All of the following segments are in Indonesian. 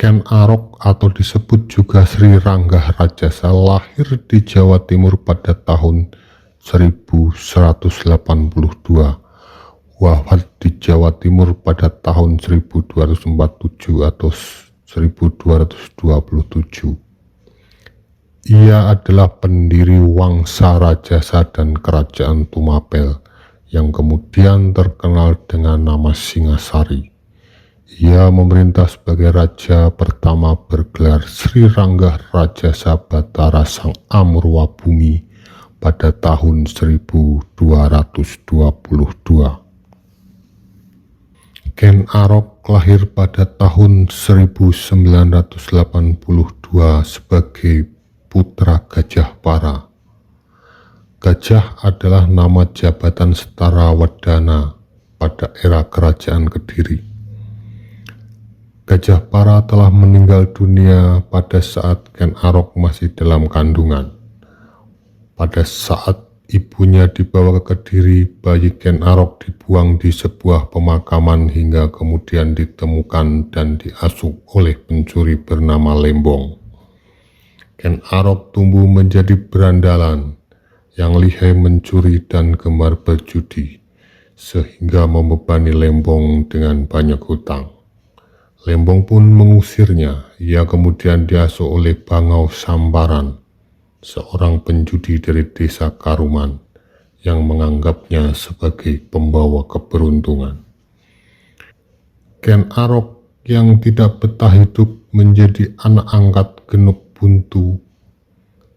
Ken Arok atau disebut juga Sri Ranggah Rajasa lahir di Jawa Timur pada tahun 1182, wafat di Jawa Timur pada tahun 1247 atau 1227. Ia adalah pendiri Wangsa Rajasa dan Kerajaan Tumapel yang kemudian terkenal dengan nama Singasari. Ia memerintah sebagai raja pertama bergelar Sri Ranggah Rajasa Batara Sang Amurwa Bumi pada tahun 1222. Ken Arok lahir pada tahun 1982 sebagai putra Gajah Para. Gajah adalah nama jabatan setara Wedana pada era Kerajaan Kediri. Gajah Para telah meninggal dunia pada saat Ken Arok masih dalam kandungan. Pada saat ibunya dibawa ke Kediri, bayi Ken Arok dibuang di sebuah pemakaman hingga kemudian ditemukan dan diasuh oleh pencuri bernama Lembong. Ken Arok tumbuh menjadi berandalan yang lihai mencuri dan gemar berjudi, sehingga membebani Lembong dengan banyak hutang. Lembong pun mengusirnya. Ia kemudian diasuh oleh Bangau Sambaran, seorang penjudi dari desa Karuman, yang menganggapnya sebagai pembawa keberuntungan. Ken Arok yang tidak betah hidup menjadi anak angkat Genuk Buntu,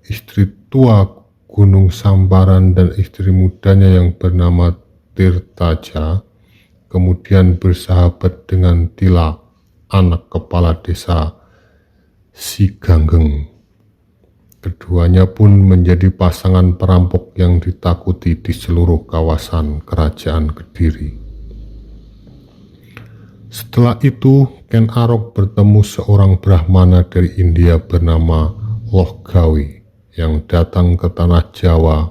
istri tua Gunung Sambaran dan istri mudanya yang bernama Tirtaja, kemudian bersahabat dengan Tila, anak kepala desa Siganggeng. Keduanya pun menjadi pasangan perampok yang ditakuti di seluruh kawasan Kerajaan Kediri. Setelah itu, Ken Arok bertemu seorang Brahmana dari India bernama Loh Gawe yang datang ke tanah Jawa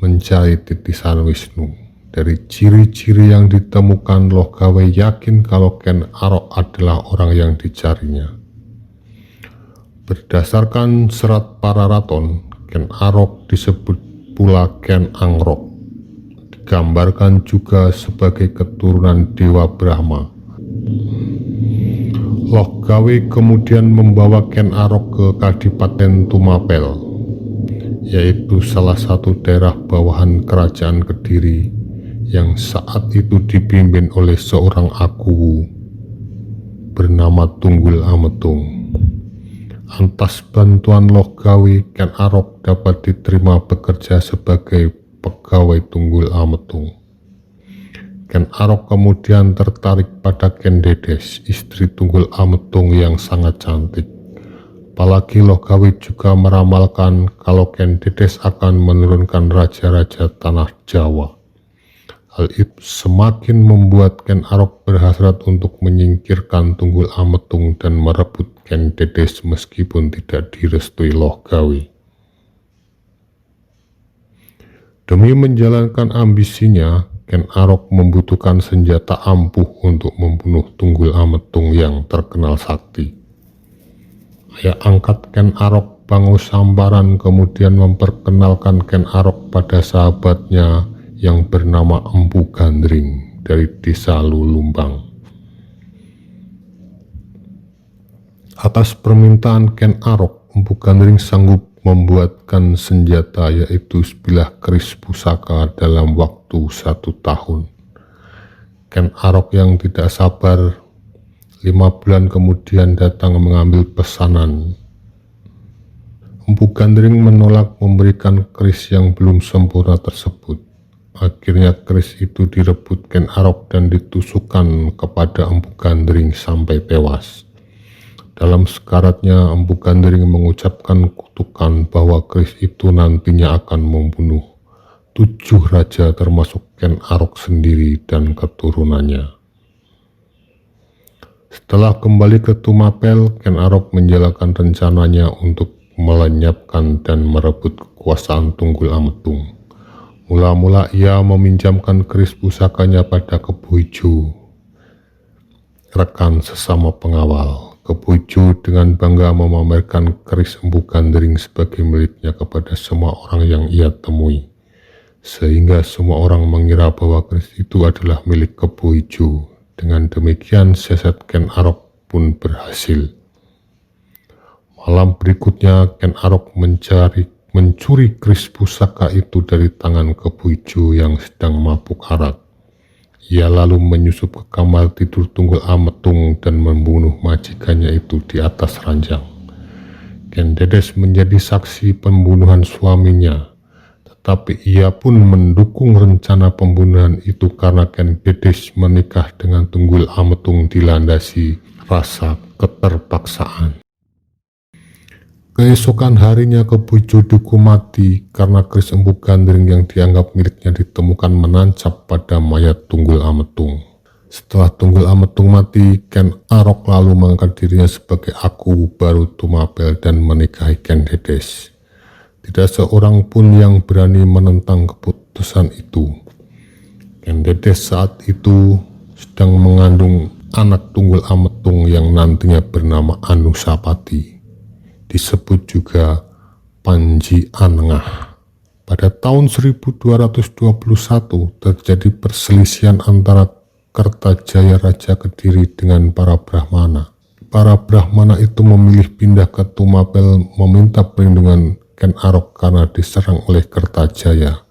mencari titisan Wisnu. Dari ciri-ciri yang ditemukan, Loh Gawe yakin kalau Ken Arok adalah orang yang dicarinya. Berdasarkan serat Pararaton, Ken Arok disebut pula Ken Angrok. Digambarkan juga sebagai keturunan Dewa Brahma. Loh Gawe kemudian membawa Ken Arok ke Kadipaten Tumapel, yaitu salah satu daerah bawahan Kerajaan Kediri yang saat itu dipimpin oleh seorang Akuwu bernama Tunggul Ametung. Atas bantuan Loh Gawe, Ken Arok dapat diterima bekerja sebagai pegawai Tunggul Ametung. Ken Arok kemudian tertarik pada Ken Dedes, istri Tunggul Ametung yang sangat cantik. Apalagi Loh Gawe juga meramalkan kalau Ken Dedes akan menurunkan raja-raja tanah Jawa. Hal itu semakin membuat Ken Arok berhasrat untuk menyingkirkan Tunggul Ametung dan merebut Ken Dedes meskipun tidak direstui Loh Gawe. Demi menjalankan ambisinya, Ken Arok membutuhkan senjata ampuh untuk membunuh Tunggul Ametung yang terkenal sakti. Ayah angkat Ken Arok, Bangau Sambaran, kemudian memperkenalkan Ken Arok pada sahabatnya yang bernama Empu Gandring dari desa Lulumbang. Atas permintaan Ken Arok, Empu Gandring sanggup membuatkan senjata yaitu sebilah keris pusaka dalam waktu 1 tahun. Ken Arok yang tidak sabar 5 bulan kemudian datang mengambil pesanan. Empu Gandring menolak memberikan keris yang belum sempurna tersebut. Akhirnya keris itu direbut Ken Arok dan ditusukkan kepada Empu Gandring sampai tewas. Dalam sekaratnya, Empu Gandring mengucapkan kutukan bahwa keris itu nantinya akan membunuh 7 raja termasuk Ken Arok sendiri dan keturunannya. Setelah kembali ke Tumapel, Ken Arok menjalankan rencananya untuk melenyapkan dan merebut kekuasaan Tunggul Ametung. Mula-mula ia meminjamkan keris pusakanya pada Kebo Ijo, rekan sesama pengawal. Kepuju dengan bangga memamerkan keris Empu Gandring sebagai miliknya kepada semua orang yang ia temui, sehingga semua orang mengira bahwa keris itu adalah milik Kebo Ijo. Dengan demikian siasat Ken Arok pun berhasil. Malam berikutnya Ken Arok mencuri keris pusaka itu dari tangan Kebo Ijo yang sedang mabuk arak. Ia lalu menyusup ke kamar tidur Tunggul Ametung dan membunuh majikannya itu di atas ranjang. Ken Dedes menjadi saksi pembunuhan suaminya, tetapi ia pun mendukung rencana pembunuhan itu karena Ken Dedes menikah dengan Tunggul Ametung dilandasi rasa keterpaksaan. Keesokan harinya Kebo Ijo dihukum mati karena keris Empu Gandring yang dianggap miliknya ditemukan menancap pada mayat Tunggul Ametung. Setelah Tunggul Ametung mati, Ken Arok lalu mengangkat dirinya sebagai aku baru Tumapel dan menikahi Ken Dedes. Tidak seorang pun yang berani menentang keputusan itu. Ken Dedes saat itu sedang mengandung anak Tunggul Ametung yang nantinya bernama Anusapati, disebut juga Panji Anengah. Pada tahun 1221 terjadi perselisihan antara Kertajaya Raja Kediri dengan para Brahmana. Para Brahmana itu memilih pindah ke Tumapel meminta perlindungan Ken Arok karena diserang oleh Kertajaya.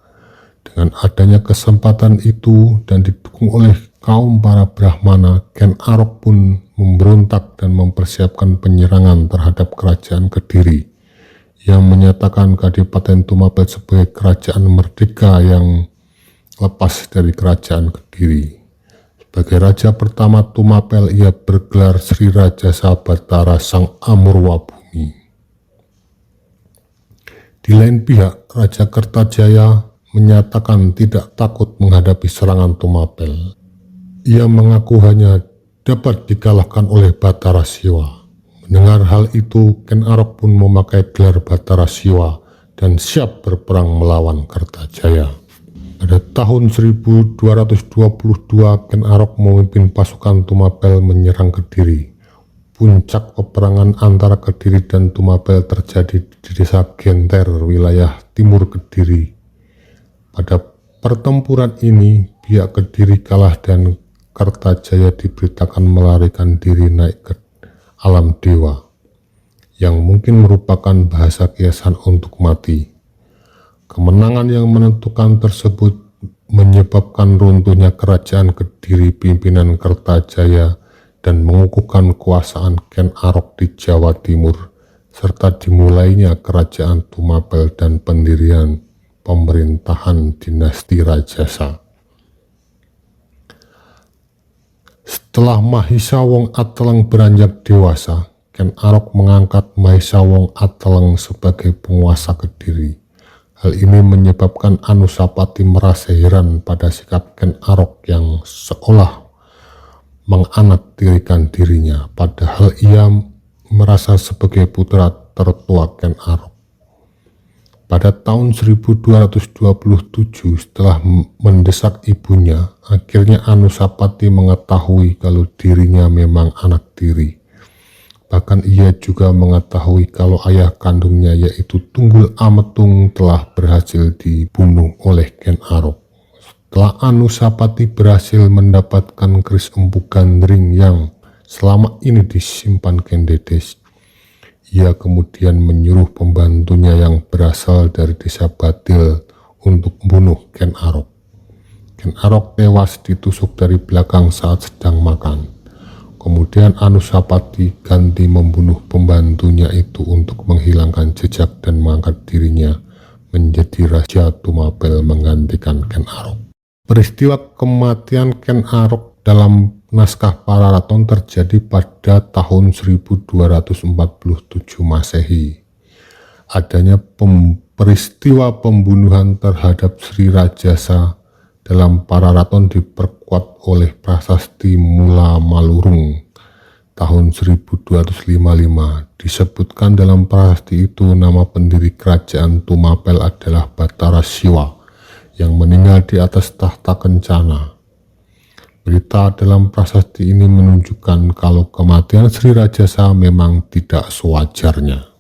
Dengan adanya kesempatan itu dan didukung oleh kaum para Brahmana, Ken Arok pun memberontak dan mempersiapkan penyerangan terhadap kerajaan Kediri, yang menyatakan Kadipaten Tumapel sebagai kerajaan merdeka yang lepas dari kerajaan Kediri. Sebagai raja pertama Tumapel, ia bergelar Sri Raja Sabatara Sang Amurwa Bumi. Di lain pihak, Raja Kertajaya menyatakan tidak takut menghadapi serangan Tumapel. Ia mengaku hanya dapat dikalahkan oleh Batara Siwa. Mendengar hal itu, Ken Arok pun memakai gelar Batara Siwa dan siap berperang melawan Kertajaya. Pada tahun 1222, Ken Arok memimpin pasukan Tumapel menyerang Kediri. Puncak peperangan antara Kediri dan Tumapel terjadi di desa Genter, wilayah timur Kediri. Pada pertempuran ini, pihak Kediri kalah dan Kertajaya diberitakan melarikan diri naik ke alam dewa, yang mungkin merupakan bahasa kiasan untuk mati. Kemenangan yang menentukan tersebut menyebabkan runtuhnya kerajaan Kediri pimpinan Kertajaya dan mengukuhkan kekuasaan Ken Arok di Jawa Timur, serta dimulainya kerajaan Tumapel dan pendirian pemerintahan dinasti Rajasa. Setelah Mahisa Wong Ateleng beranjak dewasa, Ken Arok mengangkat Mahisa Wong Ateleng sebagai penguasa Kediri. Hal ini menyebabkan Anusapati merasa heran pada sikap Ken Arok yang seolah menganaktirikan dirinya, padahal ia merasa sebagai putra tertua Ken Arok. Pada tahun 1227, setelah mendesak ibunya, akhirnya Anusapati mengetahui kalau dirinya memang anak tiri. Bahkan ia juga mengetahui kalau ayah kandungnya yaitu Tunggul Ametung telah berhasil dibunuh oleh Ken Arok. Setelah Anusapati berhasil mendapatkan keris Empu Gandring yang selama ini disimpan Ken Dedes, ia kemudian menyuruh pembantunya yang berasal dari desa Badil untuk membunuh Ken Arok. Ken Arok tewas ditusuk dari belakang saat sedang makan. Kemudian Anusapati ganti membunuh pembantunya itu untuk menghilangkan jejak dan mengangkat dirinya menjadi Raja Tumapel menggantikan Ken Arok. Peristiwa kematian Ken Arok dalam naskah Pararaton terjadi pada tahun 1247 Masehi. Adanya peristiwa pembunuhan terhadap Sri Rajasa dalam Pararaton diperkuat oleh prasasti Mula Malurung tahun 1255. Disebutkan dalam prasasti itu nama pendiri kerajaan Tumapel adalah Batara Siwa yang meninggal di atas tahta Kencana. Berita dalam prasasti ini menunjukkan kalau kematian Sri Rajasa memang tidak sewajarnya.